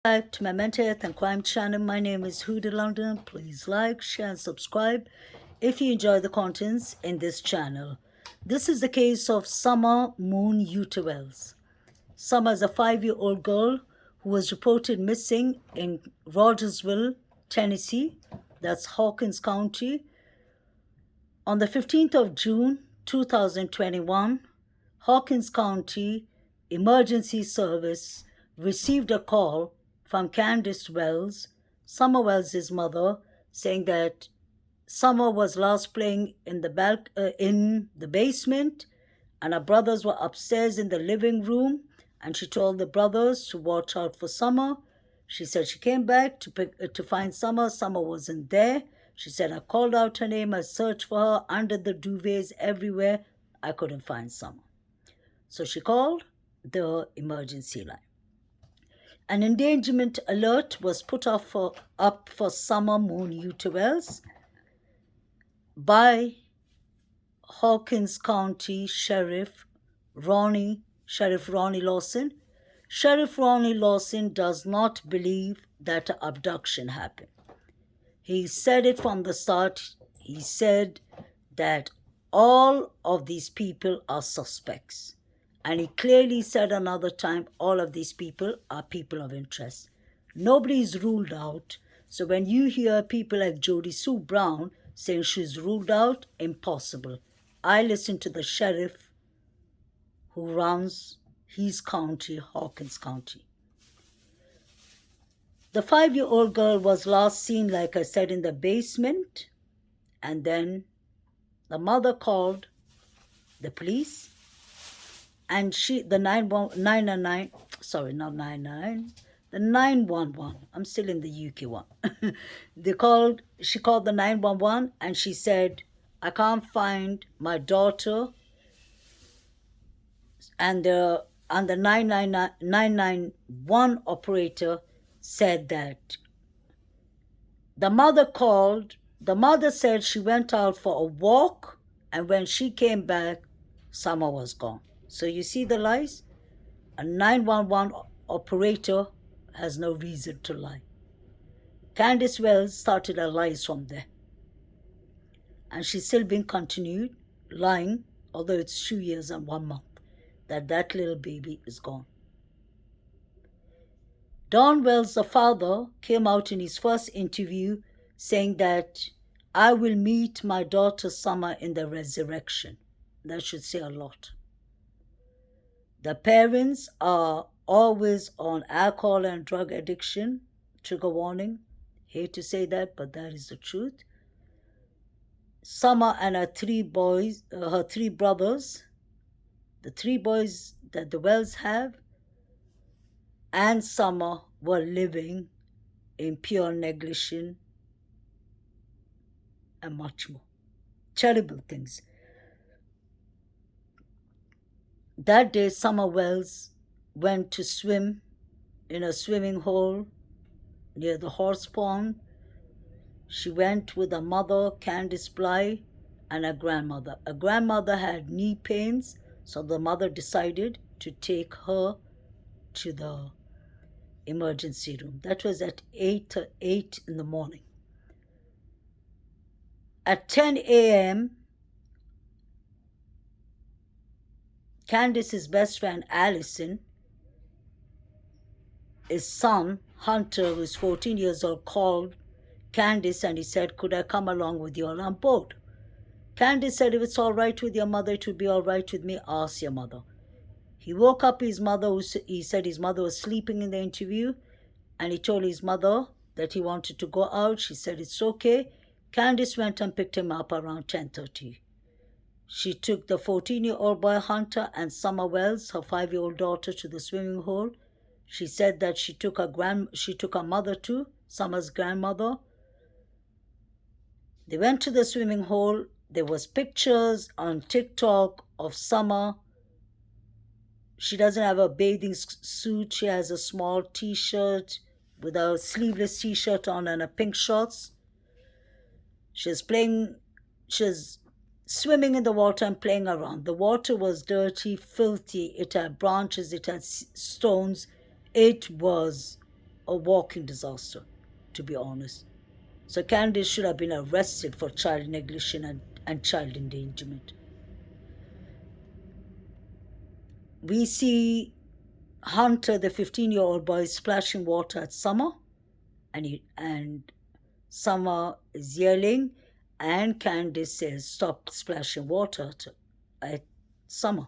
Back to my mental health and crime channel. My name is Huda London. Please like, share, and subscribe if you enjoy the contents in this channel. This is the case of Summer Moon Utewells. Summer is a 5-year-old girl who was reported missing in Rogersville, Tennessee, that's Hawkins County, on the 15th of June 2021. Hawkins County Emergency Service received a call from Candus Wells, Summer Wells' mother, saying that Summer was last playing in the basement, and her brothers were upstairs in the living room, and she told the brothers to watch out for Summer. She said she came back to find Summer. Summer wasn't there. She said, I called out her name, I searched for her under the duvets, everywhere. I couldn't find Summer. So she called the emergency line. An endangerment alert was put up for Summer Moon Utewells by Hawkins County Sheriff Ronnie Lawson. Sheriff Ronnie Lawson does not believe that an abduction happened. He said it from the start. He said that all of these people are suspects. And he clearly said another time, all of these people are people of interest. Nobody is ruled out. So when you hear people like Jody Sue Brown saying she's ruled out, impossible. I listen to the sheriff who runs his county, Hawkins County. The 5-year-old girl was last seen, like I said, in the basement. And then the mother called the police. And the 911, I'm still in the UK one. She called the 911 and she said, I can't find my daughter. And the 991 operator said that the mother said she went out for a walk, and when she came back, Summer was gone. So you see the lies? A 911 operator has no reason to lie. Candus Wells started her lies from there. And she's still been continued lying, although it's 2 years and 1 month, that little baby is gone. Don Wells, the father, came out in his first interview saying that I will meet my daughter Summer in the resurrection. That should say a lot. The parents are always on alcohol and drug addiction. Trigger warning. Hate to say that, but that is the truth. Summer and her three brothers, the 3 boys that the Wells have, and Summer were living in pure negligence and much more. Terrible things. That day, Summer Wells went to swim in a swimming hole near the horse pond. She went with her mother, Candus Bly, and her grandmother. Her grandmother had knee pains, so the mother decided to take her to the emergency room. That was at 8 in the morning. At 10 a.m., Candus's best friend, Allison, his son, Hunter, who is 14 years old, called Candus and he said, could I come along with you on boat? Candus said, if it's all right with your mother, it would be all right with me. Ask your mother. He woke up his mother. He said his mother was sleeping in the interview, and he told his mother that he wanted to go out. She said, it's okay. Candus went and picked him up around 10:30. She took the 14-year-old boy Hunter and Summer Wells, her 5-year-old daughter, to the swimming hole. She said that she took her mother too, Summer's grandmother. They went to the swimming hole. There was pictures on TikTok of Summer. She doesn't have a bathing suit. She has a small t-shirt with a sleeveless t-shirt on and a pink shorts. She's swimming in the water and playing around. The water was dirty, filthy. It had branches, it had stones. It was a walking disaster, to be honest. So Candus should have been arrested for child negligence and child endangerment. We see Hunter, the 15-year-old boy, splashing water at Summer, and Summer is yelling, and Candus says, "Stop splashing water at Summer."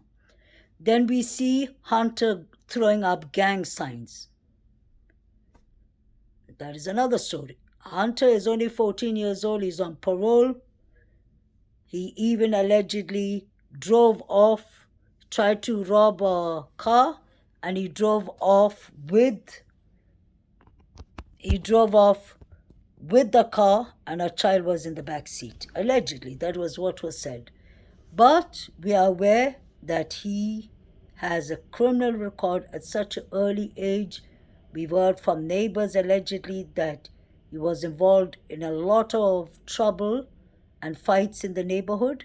Then we see Hunter throwing up gang signs. That is another story. Hunter is only 14 years old. He's on parole. He even allegedly drove off, tried to rob a car, and he drove off with the car, and a child was in the back seat. Allegedly, that was what was said. But we are aware that he has a criminal record at such an early age. We've heard from neighbors allegedly that he was involved in a lot of trouble and fights in the neighborhood.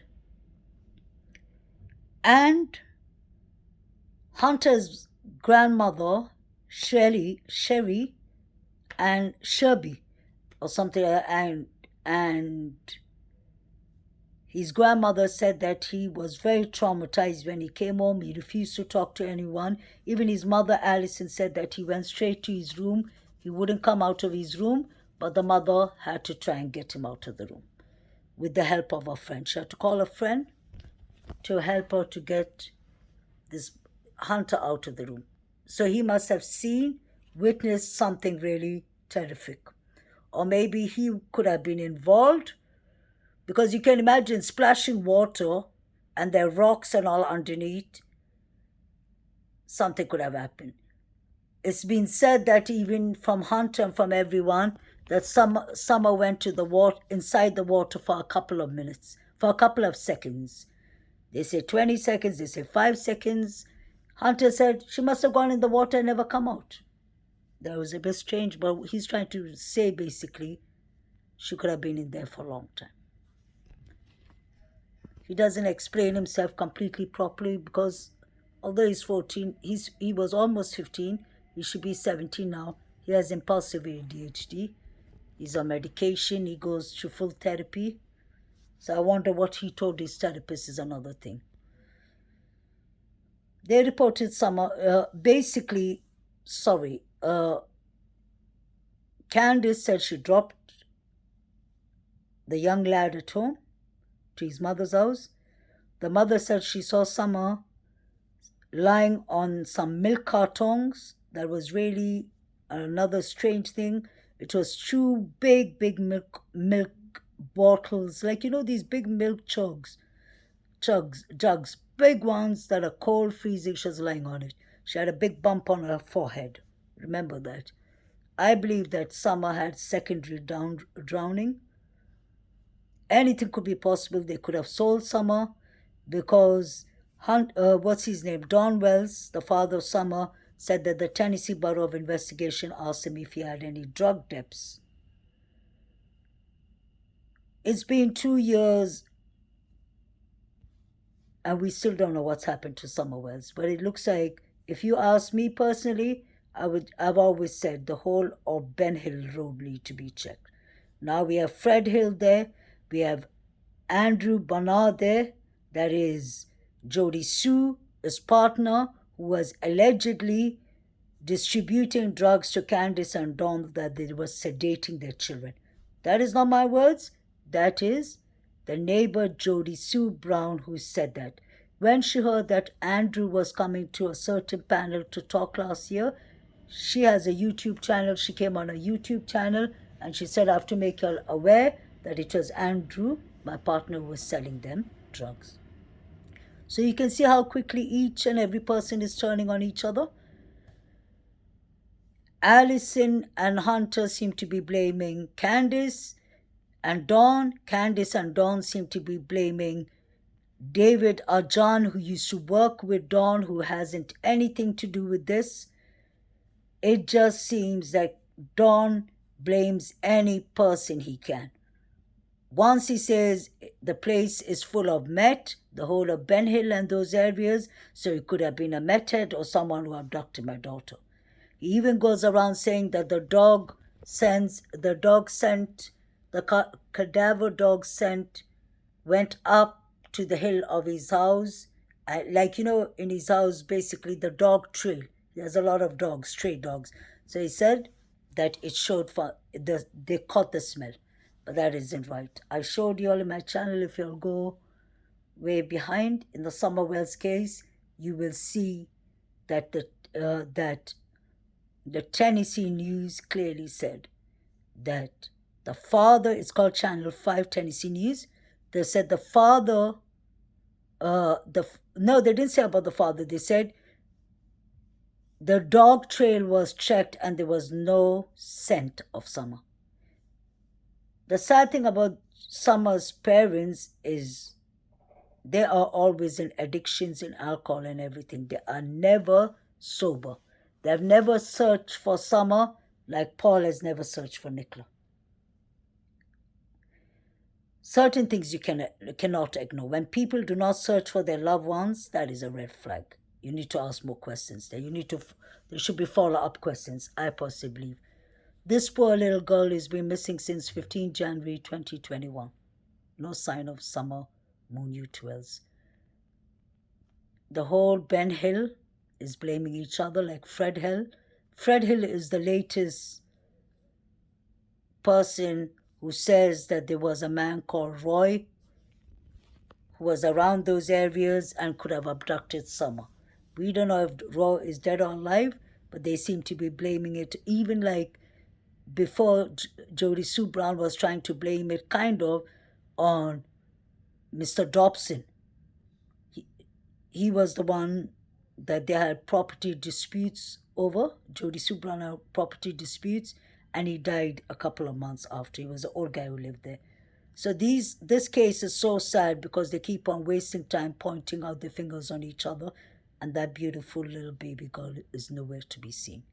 And Hunter's grandmother, Sherry, and Sherby, or something, and his grandmother said that he was very traumatized when he came home. He refused to talk to anyone. Even his mother, Allison, said that he went straight to his room. He wouldn't come out of his room, but the mother had to try and get him out of the room with the help of a friend. She had to call a friend to help her to get this Hunter out of the room. So he must have witnessed something really terrific. Or maybe he could have been involved, because you can imagine splashing water and there are rocks and all underneath. Something could have happened. It's been said that even from Hunter and from everyone, that Summer went to the water, inside the water, for a couple of minutes, for a couple of seconds. They say 20 seconds, they say 5 seconds. Hunter said she must have gone in the water and never come out. That was a bit strange, but he's trying to say basically she could have been in there for a long time. He doesn't explain himself completely properly, because although he's 14, he was almost 15. He should be 17 now. He has impulsive ADHD. He's on medication. He goes through full therapy. So I wonder what he told his therapist is another thing. They reported Candus said she dropped the young lad at home to his mother's house. The mother said she saw Summer lying on some milk cartons. That was really another strange thing. It was two big milk bottles, like, these big milk jugs, big ones that are cold, freezing. She was lying on it. She had a big bump on her forehead. Remember that. I believe that Summer had secondary drowning. Anything could be possible. They could have sold Summer, because Don Wells, the father of Summer, said that the Tennessee Bureau of Investigation asked him if he had any drug debts. It's been 2 years and we still don't know what's happened to Summer Wells. But it looks like, if you ask me personally, I've always said the whole of Ben Hill Road need to be checked. Now we have Fred Hill there. We have Andrew Bernard there. That is Jody Sue's partner, who was allegedly distributing drugs to Candus and Dawn, that they were sedating their children. That is not my words. That is the neighbor Jody Sue Brown who said that. When she heard that Andrew was coming to a certain panel to talk last year, she has a YouTube channel. She came on a YouTube channel and she said, "I have to make you all aware that it was Andrew, my partner, who was selling them drugs." So you can see how quickly each and every person is turning on each other. Allison and Hunter seem to be blaming Candus and Dawn. Candus and Dawn seem to be blaming David Arjan, who used to work with Dawn, who hasn't anything to do with this. It just seems like Dawn blames any person he can. Once he says the place is full of meth, the whole of Ben Hill and those areas, so it could have been a meth head or someone who abducted my daughter. He even goes around saying that the cadaver dog scent went up to the hill of his house. Like, in his house, basically the dog trail. There's a lot of dogs, stray dogs. So he said that it showed they caught the smell. But that isn't right. I showed you all in my channel. If you'll go way behind in the Summer Wells case, you will see that the Tennessee News clearly said that the father, it's called Channel 5 Tennessee News. They said the father, no, they didn't say about the father. They said the dog trail was checked and there was no scent of Summer. The sad thing about Summer's parents is they are always in addictions, in alcohol and everything. They are never sober. They have never searched for Summer like Paul has never searched for Nicola. Certain things you cannot ignore. When people do not search for their loved ones, that is a red flag. You need to ask more questions there. There should be follow-up questions, I personally believe. This poor little girl has been missing since 15 January 2021. No sign of Summer Moon U12s. The whole Ben Hill is blaming each other like Fred Hill. Fred Hill is the latest person who says that there was a man called Roy who was around those areas and could have abducted Summer. We don't know if Roy is dead or alive, but they seem to be blaming it, even like before Jody Sue Brown was trying to blame it kind of on Mr. Dobson. He was the one that they had property disputes over. Jody Sue Brown had property disputes, and he died a couple of months after. He was an old guy who lived there. So this case is so sad because they keep on wasting time pointing out their fingers on each other, and that beautiful little baby girl is nowhere to be seen.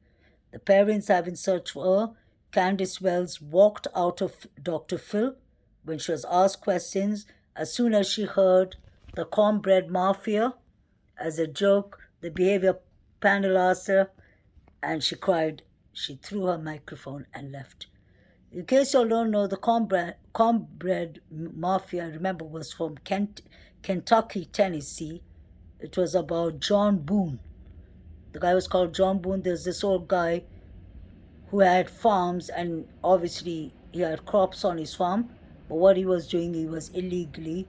The parents haven't searched for her. Candus Wells walked out of Dr. Phil when she was asked questions. As soon as she heard the cornbread mafia, as a joke, the behavior panel asked her, and she cried. She threw her microphone and left. In case you all don't know, the cornbread mafia, I remember, was from Kentucky, Tennessee. It was about John Boone. The guy was called John Boone. There's this old guy who had farms, and obviously he had crops on his farm. But what he was doing, he was illegally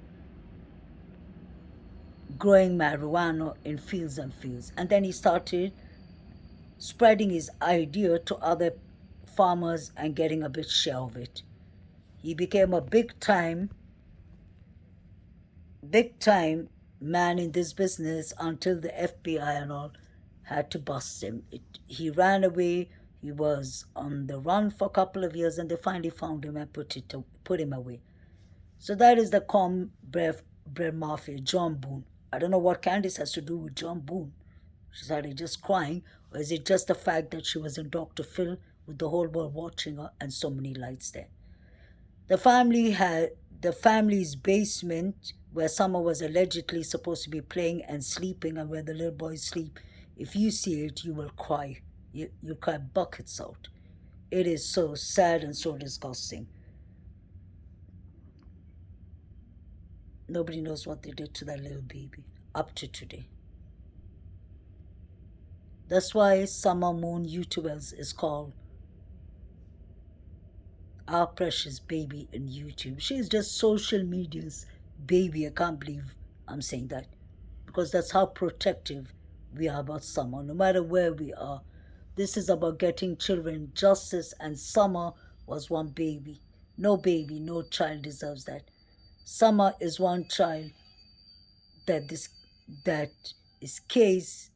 growing marijuana in fields and fields. And then he started spreading his idea to other farmers and getting a bit share of it. He became a big time man in this business until the FBI and all had to bust him. He ran away. He was on the run for a couple of years, and they finally found him and put him away. So that is the cornbread mafia, John Boone. I don't know what Candus has to do with John Boone. She started just crying, or is it just the fact that she was in Dr. Phil with the whole world watching her and so many lights there? The family's basement, where Summer was allegedly supposed to be playing and sleeping, and where the little boys sleep, if you see it, you will cry. You cry buckets out. It is so sad and so disgusting. Nobody knows what they did to that little baby up to today. That's why Summer Moon U12s is called our precious baby in YouTube. She's just social media's baby. I can't believe I'm saying that, because that's how protective we are about Summer, no matter where we are. This is about getting children justice, and Summer was one baby. No child deserves that. Summer is one child that this case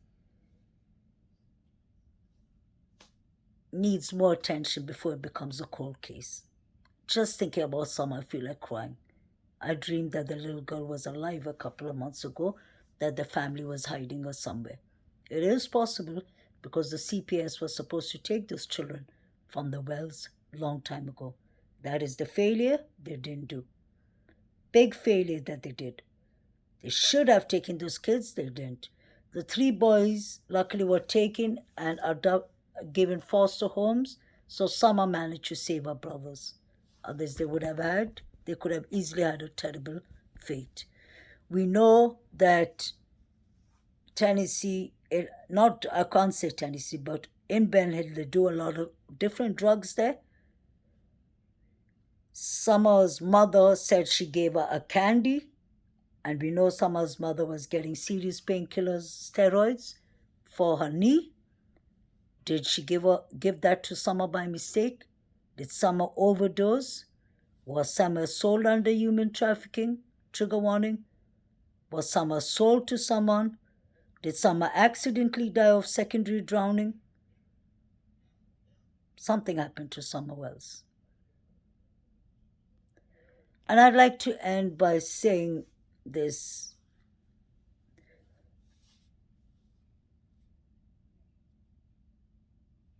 needs more attention before it becomes a cold case. Just thinking about Summer, I feel like crying. I dreamed that the little girl was alive a couple of months ago, that the family was hiding her somewhere. It is possible, because the CPS was supposed to take those children from the Wells long time ago. That is the failure they didn't do. Big failure that they did. They should have taken those kids, they didn't. The 3 boys luckily were taken and given foster homes. So Summer managed to save her brothers. Others they could have easily had a terrible fate. We know that Tennessee, not I can't say Tennessee, but in Ben Hill they do a lot of different drugs there. Summer's mother said she gave her a candy, and we know Summer's mother was getting serious painkillers, steroids for her knee. Did she give that to Summer by mistake? Did Summer overdose? Was Summer sold under human trafficking? Trigger warning. Was Summer sold to someone? Did Summer accidentally die of secondary drowning? Something happened to Summer Wells. And I'd like to end by saying this.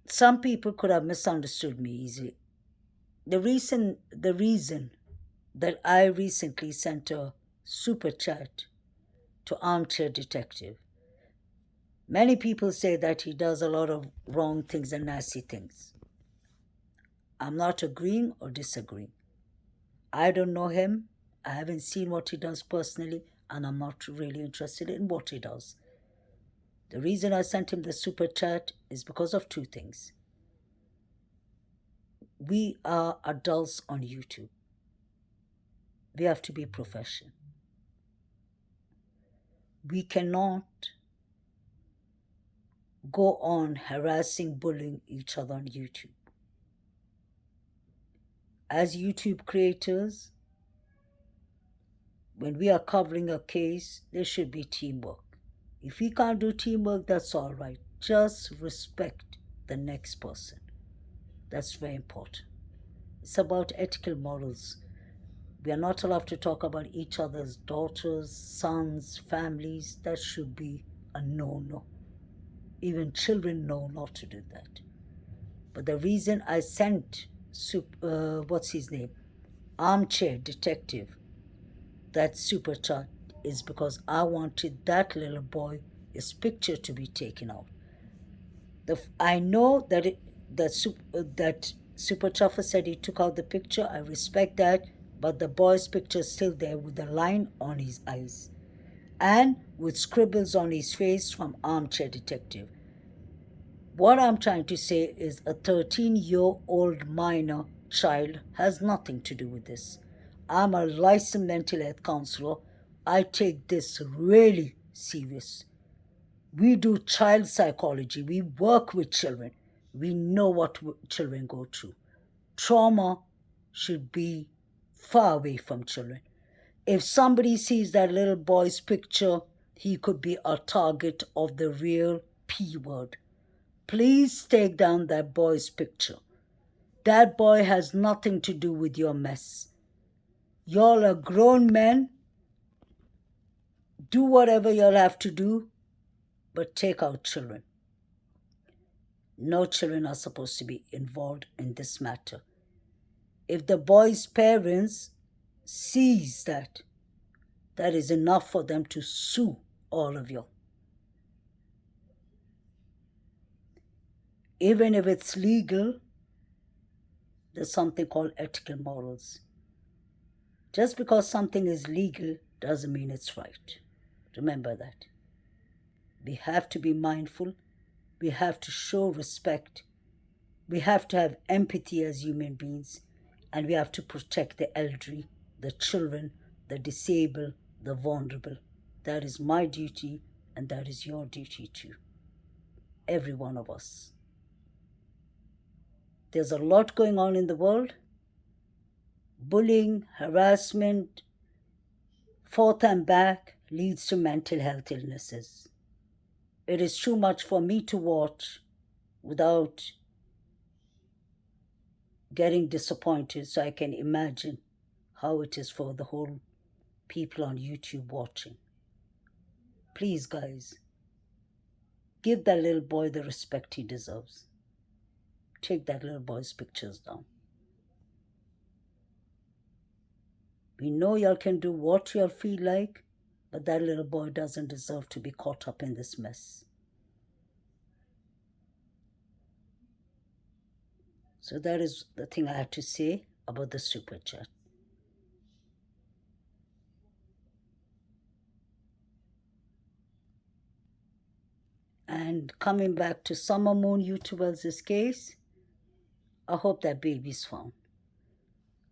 Some people could have misunderstood me easily. The reason that I recently sent a super chat to Armchair Detective, many people say that he does a lot of wrong things and nasty things. I'm not agreeing or disagreeing. I don't know him. I haven't seen what he does personally, and I'm not really interested in what he does. The reason I sent him the super chat is because of two things. We are adults on YouTube. We have to be professional. We cannot go on harassing, bullying each other on YouTube. As YouTube creators, when we are covering a case, there should be teamwork. If we can't do teamwork, that's all right. Just respect the next person. That's very important. It's about ethical morals. We are not allowed to talk about each other's daughters, sons, families. That should be a no-no. Even children know not to do that. But the reason I sent, Armchair Detective, that super chat is because I wanted that little boy, his picture to be taken out. I know that that Super Chuffer said he took out the picture. I respect that, but the boy's picture is still there with a line on his eyes and with scribbles on his face from Armchair Detective. What I'm trying to say is a 13-year-old minor child has nothing to do with this. I'm a licensed mental health counselor. I take this really serious. We do child psychology. We work with children. We know what children go through. Trauma should be far away from children. If somebody sees that little boy's picture, he could be a target of the real P word. Please take down that boy's picture. That boy has nothing to do with your mess. Y'all are grown men. Do whatever you'll have to do, but take out children. No children are supposed to be involved in this matter. If the boy's parents sees that, that is enough for them to sue all of you. Even if it's legal, there's something called ethical morals. Just because something is legal doesn't mean it's right. Remember that. We have to be mindful. We have to show respect. We have to have empathy as human beings. And we have to protect the elderly, the children, the disabled, the vulnerable. That is my duty, and that is your duty too. Every one of us. There's a lot going on in the world. Bullying, harassment, forth and back leads to mental health illnesses. It is too much for me to watch without getting disappointed, so I can imagine how it is for the whole people on YouTube watching. Please, guys, give that little boy the respect he deserves. Take that little boy's pictures down. We know y'all can do what y'all feel like, but that little boy doesn't deserve to be caught up in this mess. So that is the thing I have to say about the super chat. And coming back to Summer Moon YouTubers' case, I hope that baby's found.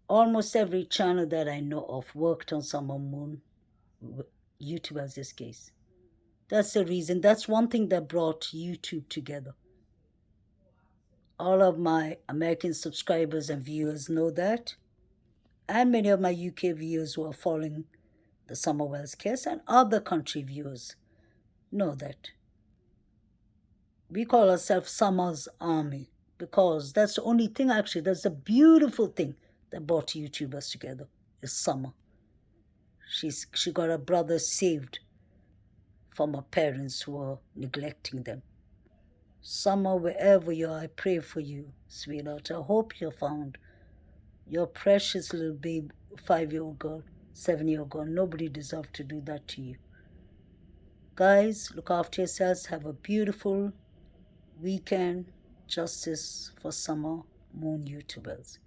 Almost every channel that I know of worked on Summer Moon YouTubers' case. That's the reason. That's one thing that brought YouTube together. All of my American subscribers and viewers know that. And many of my UK viewers who are following the Summerwell's case and other country viewers know that. We call ourselves Summer's Army because that's the only thing, actually, that's the beautiful thing that brought YouTubers together is Summer. She got her brother saved from her parents who were neglecting them. Summer, wherever you are, I pray for you, sweetheart. I hope you're found. Your precious little babe, 5-year-old girl, 7-year-old girl. Nobody deserves to do that to you. Guys, look after yourselves. Have a beautiful weekend. Justice for Summer Moon YouTubers.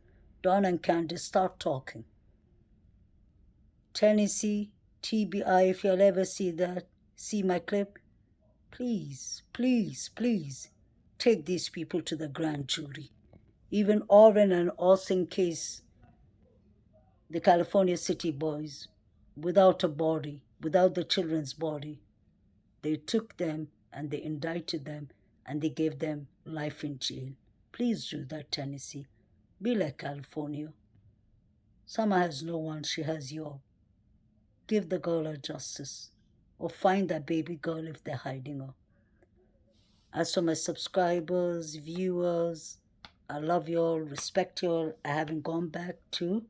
Dawn and Candus, start talking. Tennessee, TBI, if you'll ever see my clip, please, please, please take these people to the grand jury. Even Oren and Austin case, the California City boys, without a body, without the children's body, they took them and they indicted them and they gave them life in jail. Please do that, Tennessee. Be like California. Summer has no one, she has you all. Give the girl her justice, or find that baby girl if they're hiding her. As for my subscribers, viewers, I love you all, respect you all. I haven't gone back to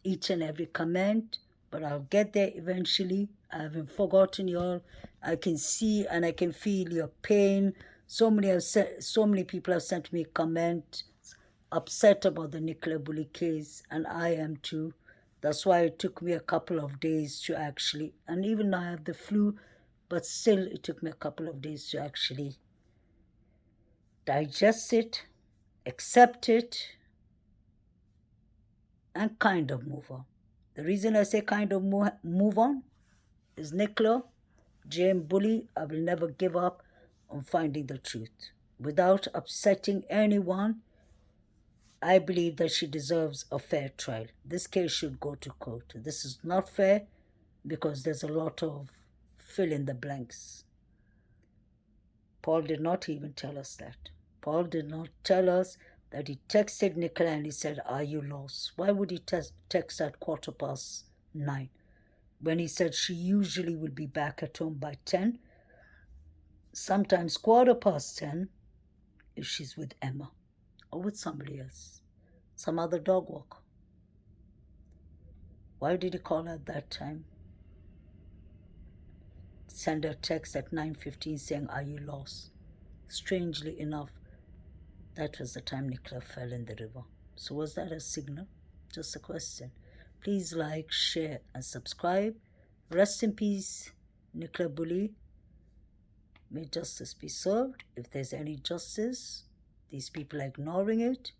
each and every comment, but I'll get there eventually. I haven't forgotten you all. I can see and I can feel your pain. So many people have sent me comments upset about the Nicola Bully case, and I am too. That's why it took me a couple of days to actually, and even though I have the flu, but still it took me a couple of days to actually digest it, accept it, and kind of move on. The reason I say kind of move on is Nicola, Jane Bully, I will never give up on finding the truth. Without upsetting anyone, I believe that she deserves a fair trial. This case should go to court. This is not fair because there's a lot of fill in the blanks. Paul did not even tell us that. Paul did not tell us that he texted Nicola and he said, "Are you lost?" Why would he text at 9:15 when he said she usually will be back at home by 10? Sometimes 10:15 if she's with Emma or with somebody else, some other dog walker. Why did he call her at that time? Send her a text at 9:15 saying, "Are you lost?" Strangely enough, that was the time Nicola fell in the river. So was that a signal? Just a question. Please like, share, and subscribe. Rest in peace, Nicola Bully. May justice be served. If there's any justice, these people are ignoring it.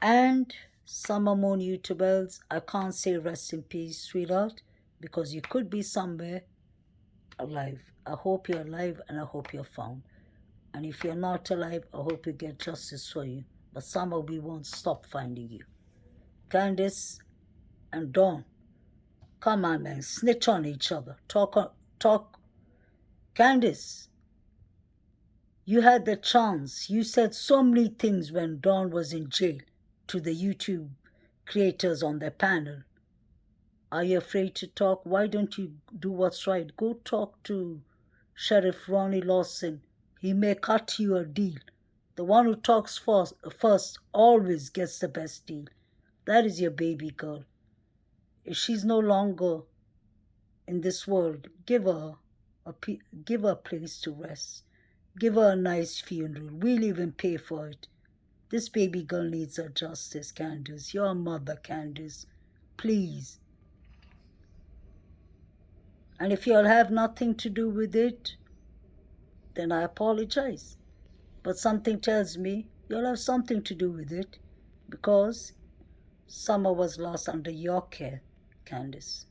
And Summer Moon YouTubers, I can't say rest in peace, sweetheart, because you could be somewhere alive. I hope you're alive and I hope you're found. And if you're not alive, I hope you get justice for you. But Summer, we won't stop finding you. Candus and Dawn, come on, man, snitch on each other. Talk. Candus, you had the chance. You said so many things when Dawn was in jail to the YouTube creators on their panel. Are you afraid to talk? Why don't you do what's right? Go talk to Sheriff Ronnie Lawson. He may cut you a deal. The one who talks first always gets the best deal. That is your baby girl. If she's no longer in this world, give her a place to rest. Give her a nice funeral. We'll even pay for it. This baby girl needs her justice, Candus. You're a mother, Candus. Please. And if you'll have nothing to do with it, then I apologize. But something tells me you'll have something to do with it. because Summer was lost under your care, Candus.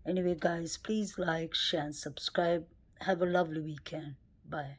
Anyway, guys, please like, share, and subscribe. Have a lovely weekend. Bye.